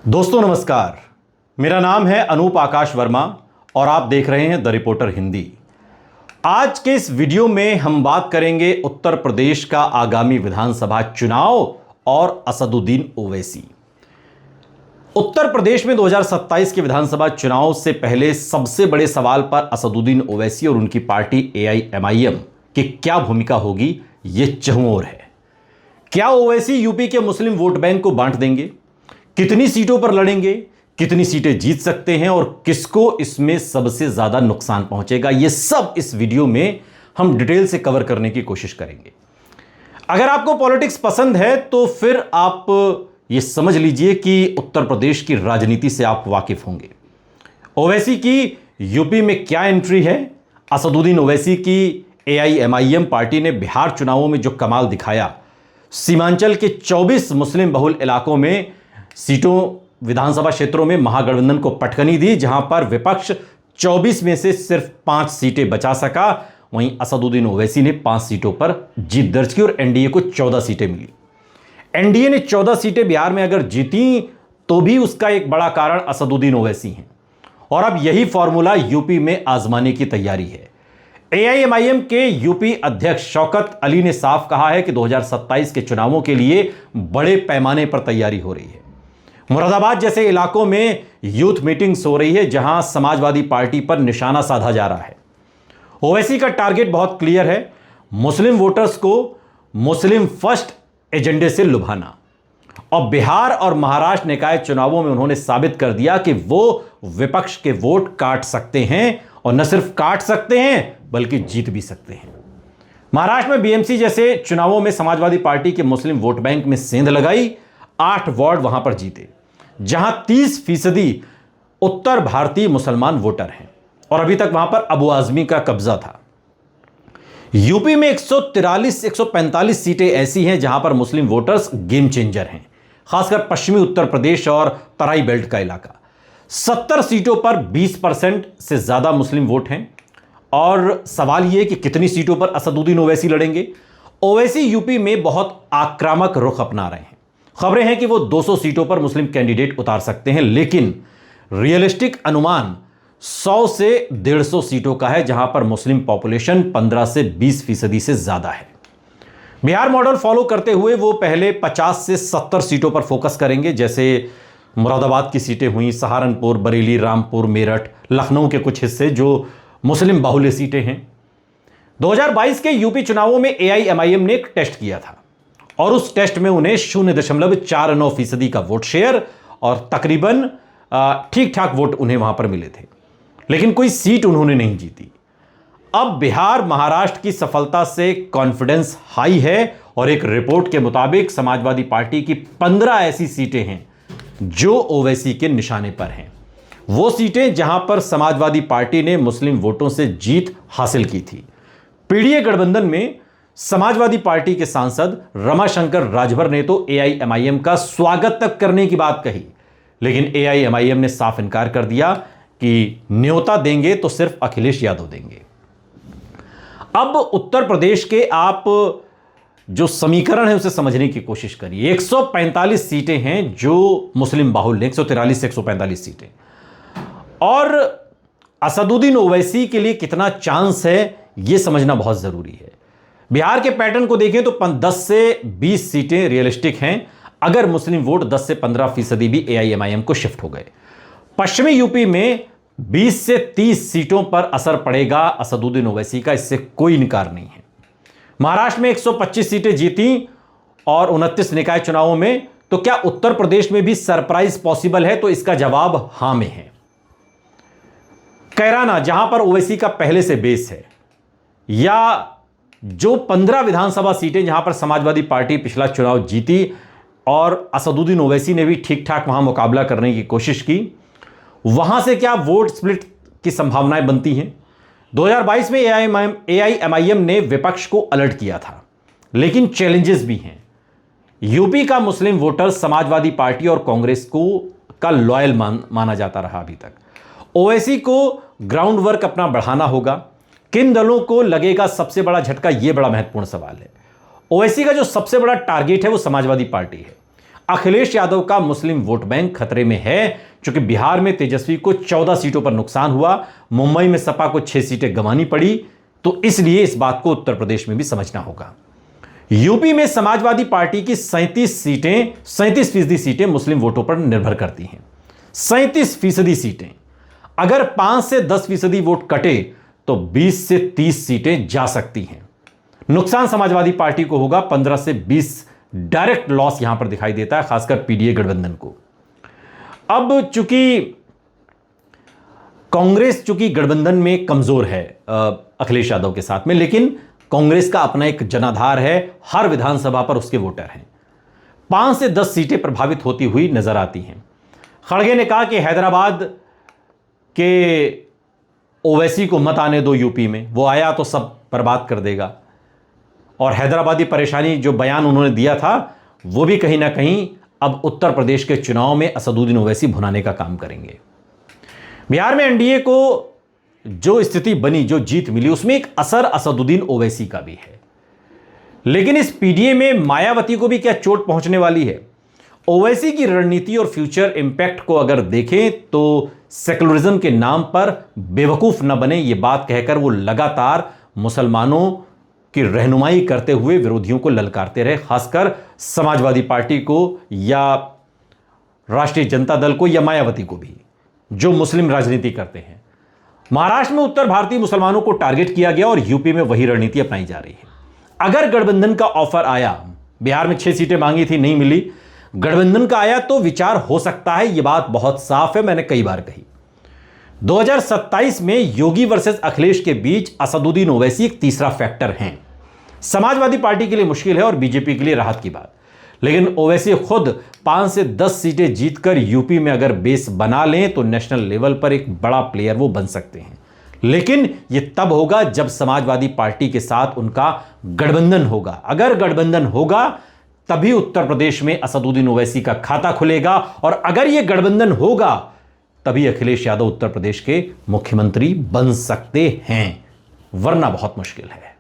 दोस्तों नमस्कार। मेरा नाम है अनूप आकाश वर्मा और आप देख रहे हैं द रिपोर्टर हिंदी। आज के इस वीडियो में हम बात करेंगे उत्तर प्रदेश का आगामी विधानसभा चुनाव और असदुद्दीन ओवैसी। उत्तर प्रदेश में 2027 के विधानसभा चुनाव से पहले सबसे बड़े सवाल पर असदुद्दीन ओवैसी और उनकी पार्टी एआईएमआईएम की क्या भूमिका होगी, यह चहुंओर है। क्या ओवैसी यूपी के मुस्लिम वोट बैंक को बांट देंगे? कितनी सीटों पर लड़ेंगे? कितनी सीटें जीत सकते हैं और किसको इसमें सबसे ज्यादा नुकसान पहुंचेगा? यह सब इस वीडियो में हम डिटेल से कवर करने की कोशिश करेंगे। अगर आपको पॉलिटिक्स पसंद है तो फिर आप यह समझ लीजिए कि उत्तर प्रदेश की राजनीति से आप वाकिफ होंगे। ओवैसी की यूपी में क्या एंट्री है? असदुद्दीन ओवैसी की एआईएमआईएम पार्टी ने बिहार चुनावों में जो कमाल दिखाया, सीमांचल के 24 मुस्लिम बहुल इलाकों में सीटों विधानसभा क्षेत्रों में महागठबंधन को पटकनी दी, जहां पर विपक्ष 24 में से सिर्फ 5 सीटें बचा सका। वहीं असदुद्दीन ओवैसी ने 5 सीटों पर जीत दर्ज की और एनडीए को 14 सीटें मिली। एनडीए ने 14 सीटें बिहार में अगर जीती तो भी उसका एक बड़ा कारण असदुद्दीन ओवैसी हैं और अब यही फॉर्मूला यूपी में आजमाने की तैयारी है। एआईएमआईएम के यूपी अध्यक्ष शौकत अली ने साफ कहा है कि 2027 के चुनावों के लिए बड़े पैमाने पर तैयारी हो रही है। मुरादाबाद जैसे इलाकों में यूथ मीटिंग्स हो रही है, जहां समाजवादी पार्टी पर निशाना साधा जा रहा है। ओवैसी का टारगेट बहुत क्लियर है, मुस्लिम वोटर्स को मुस्लिम फर्स्ट एजेंडे से लुभाना। और बिहार और महाराष्ट्र निकाय चुनावों में उन्होंने साबित कर दिया कि वो विपक्ष के वोट काट सकते हैं और न सिर्फ काट सकते हैं बल्कि जीत भी सकते हैं। महाराष्ट्र में बीएमसी जैसे चुनावों में समाजवादी पार्टी के मुस्लिम वोट बैंक में सेंध लगाई, 8 वार्ड वहां पर जीते, जहां 30% उत्तर भारतीय मुसलमान वोटर हैं और अभी तक वहां पर अबू आजमी का कब्जा था। यूपी में 143-145 सीटें ऐसी हैं जहां पर मुस्लिम वोटर्स गेम चेंजर हैं, खासकर पश्चिमी उत्तर प्रदेश और तराई बेल्ट का इलाका। 70 सीटों पर 20% से ज्यादा मुस्लिम वोट हैं और सवाल यह कि कितनी सीटों पर असदुद्दीन ओवैसी लड़ेंगे। ओवैसी यूपी में बहुत आक्रामक रुख अपना रहे हैं। खबरें हैं कि वो 200 सीटों पर मुस्लिम कैंडिडेट उतार सकते हैं, लेकिन रियलिस्टिक अनुमान 100 से 150 सीटों का है, जहां पर मुस्लिम पॉपुलेशन 15 से 20% से ज्यादा है। बिहार मॉडल फॉलो करते हुए वो पहले 50 से 70 सीटों पर फोकस करेंगे, जैसे मुरादाबाद की सीटें हुई, सहारनपुर, बरेली, रामपुर, मेरठ, लखनऊ के कुछ हिस्से जो मुस्लिम बाहुल्य सीटें हैं। 2022 के यूपी चुनावों में एआईएमआईएम ने एक टेस्ट किया था और उस टेस्ट में उन्हें 0.49% का वोट शेयर और तकरीबन ठीक ठाक वोट उन्हें वहां पर मिले थे, लेकिन कोई सीट उन्होंने नहीं जीती। अब बिहार महाराष्ट्र की सफलता से कॉन्फिडेंस हाई है और एक रिपोर्ट के मुताबिक समाजवादी पार्टी की 15 ऐसी सीटें हैं जो ओवैसी के निशाने पर हैं। वो सीटें जहां पर समाजवादी पार्टी ने मुस्लिम वोटों से जीत हासिल की थी। पीडीए गठबंधन में समाजवादी पार्टी के सांसद रमाशंकर राजभर ने तो एआईएमआईएम का स्वागत तक करने की बात कही, लेकिन एआईएमआईएम ने साफ इनकार कर दिया कि न्योता देंगे तो सिर्फ अखिलेश यादव देंगे। अब उत्तर प्रदेश के आप जो समीकरण है उसे समझने की कोशिश करिए। 145 सीटें हैं जो मुस्लिम बाहुल्य, 143 से 145 सीटें, और असदुद्दीन ओवैसी के लिए कितना चांस है यह समझना बहुत जरूरी है। बिहार के पैटर्न को देखें तो 10 से 20 सीटें रियलिस्टिक हैं, अगर मुस्लिम वोट 10 से 15% भी एआईएमआईएम को शिफ्ट हो गए। पश्चिमी यूपी में 20 से 30 सीटों पर असर पड़ेगा असदुद्दीन ओवैसी का, इससे कोई इनकार नहीं है। महाराष्ट्र में 125 सीटें जीती और 29 निकाय चुनावों में, तो क्या उत्तर प्रदेश में भी सरप्राइज पॉसिबल है? तो इसका जवाब हां में है। कैराना, जहां पर ओवैसी का पहले से बेस है, या जो 15 विधानसभा सीटें जहां पर समाजवादी पार्टी पिछला चुनाव जीती और असदुद्दीन ओवैसी ने भी ठीक ठाक वहां मुकाबला करने की कोशिश की, वहां से क्या वोट स्प्लिट की संभावनाएं बनती हैं? 2022 में एआईएमआईएम ने विपक्ष को अलर्ट किया था, लेकिन चैलेंजेस भी हैं। यूपी का मुस्लिम वोटर समाजवादी पार्टी और कांग्रेस को का लॉयल माना जाता रहा अभी तक। ओवैसी को ग्राउंड वर्क अपना बढ़ाना होगा। किन दलों को लगेगा सबसे बड़ा झटका, यह बड़ा महत्वपूर्ण सवाल है। ओवैसी का जो सबसे बड़ा टारगेट है वो समाजवादी पार्टी है। अखिलेश यादव का मुस्लिम वोट बैंक खतरे में है, क्योंकि बिहार में तेजस्वी को 14 सीटों पर नुकसान हुआ, मुंबई में सपा को 6 सीटें गंवानी पड़ी, तो इसलिए इस बात को उत्तर प्रदेश में भी समझना होगा। यूपी में समाजवादी पार्टी की 37% सीटें मुस्लिम वोटों पर निर्भर करती हैं। 37% सीटें, अगर 5 से 10% वोट कटे तो 20 से 30 सीटें जा सकती हैं। नुकसान समाजवादी पार्टी को होगा 15 से 20 डायरेक्ट लॉस यहां पर दिखाई देता है, खासकर पीडीए गठबंधन को। अब चूंकि कांग्रेस गठबंधन में कमजोर है अखिलेश यादव के साथ में, लेकिन कांग्रेस का अपना एक जनाधार है, हर विधानसभा पर उसके वोटर हैं। 5 से 10 सीटें प्रभावित होती हुई नजर आती हैं। खड़गे ने कहा कि हैदराबाद के ओवैसी को मत आने दो यूपी में, वो आया तो सब बर्बाद कर देगा। और हैदराबादी परेशानी जो बयान उन्होंने दिया था, वो भी कहीं ना कहीं अब उत्तर प्रदेश के चुनाव में असदुद्दीन ओवैसी भुनाने का काम करेंगे। बिहार में एनडीए को जो स्थिति बनी, जो जीत मिली, उसमें एक असर असदुद्दीन ओवैसी का भी है। लेकिन इस पीडीए में मायावती को भी क्या चोट पहुंचने वाली है? ओवैसी की रणनीति और फ्यूचर इंपैक्ट को अगर देखें तो सेकुलरिज्म के नाम पर बेवकूफ न बने, यह बात कहकर वो लगातार मुसलमानों की रहनुमाई करते हुए विरोधियों को ललकारते रहे, खासकर समाजवादी पार्टी को या राष्ट्रीय जनता दल को या मायावती को भी, जो मुस्लिम राजनीति करते हैं। महाराष्ट्र में उत्तर भारतीय मुसलमानों को टारगेट किया गया और यूपी में वही रणनीति अपनाई जा रही है। अगर गठबंधन का ऑफर आया, बिहार में 6 सीटें मांगी थी, नहीं मिली, गठबंधन का आया तो विचार हो सकता है, यह बात बहुत साफ है, मैंने कई बार कही। 2027 में योगी वर्सेस अखिलेश के बीच असदुद्दीन ओवैसी एक तीसरा फैक्टर हैं। समाजवादी पार्टी के लिए मुश्किल है और बीजेपी के लिए राहत की बात, लेकिन ओवैसी खुद 5 से 10 सीटें जीतकर यूपी में अगर बेस बना लें तो नेशनल लेवल पर एक बड़ा प्लेयर वो बन सकते हैं। लेकिन यह तब होगा जब समाजवादी पार्टी के साथ उनका गठबंधन होगा। अगर गठबंधन होगा तभी उत्तर प्रदेश में असदुद्दीन ओवैसी का खाता खुलेगा, और अगर यह गठबंधन होगा तभी अखिलेश यादव उत्तर प्रदेश के मुख्यमंत्री बन सकते हैं, वरना बहुत मुश्किल है।